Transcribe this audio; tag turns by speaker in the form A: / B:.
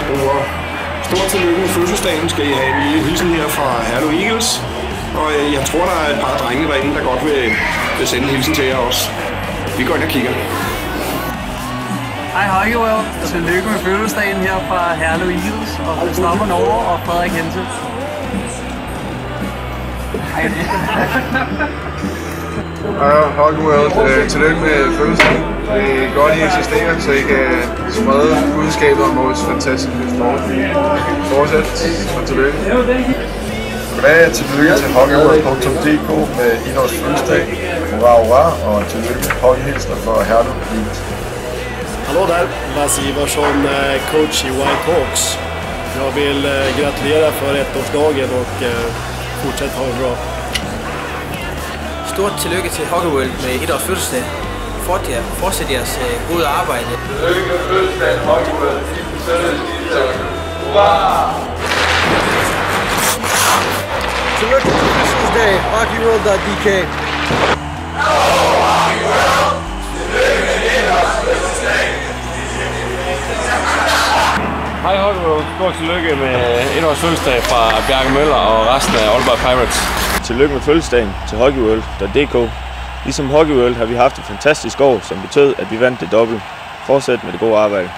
A: idrætsbrugere. Stort tillykke med fødselsdagen. Skal I have en lille hilsen her fra Herlev Eagles. Og jeg tror, der er et par drenge derinde, der godt vil sende en hilsen til jer også. Vi går ind og kigger.
B: Hej Hockeyworld, tillykke med fødselsdagen her fra Herlev Eagles og Christoffer Norge og Frederik Hense. Hej.
C: Hej Hockeyworld, tillykke med fødselsdagen. Det er godt, I eksisterer, så I kan sprede budskabet om vores fantastiske sport. Fortsæt, og tillykke.
D: Goddag, tillykke til hockeyworld.dk med Idås fødselsdag. Hurra, hurra, og tillykke hockeyhilsner for Herlev Eagles.
E: Hallå där, Lasse Ivarsson, coach i White Hawks. Jag vill gratulera för ettårsdagen och fortsätt ha det bra.
F: Stort tillykke til Hockeyworld med et års fødselsdag. Fortsæt jeres gode arbejde.
D: Tillykke med fødselsdagen, Hockeyworld. Hurra!
G: Tillykke til fødselsdag, hockeyworld.dk.
H: Hej Hockeyworld, stort tillykke med et års fødselsdag fra Bjarke Møller og resten af Aalborg Pirates.
I: Tillykke med fødselsdagen til hockeyworld.dk. Ligesom Hockeyworld har vi haft et fantastisk år, som betød, at vi vandt det dobbelt. Fortsæt med det gode arbejde.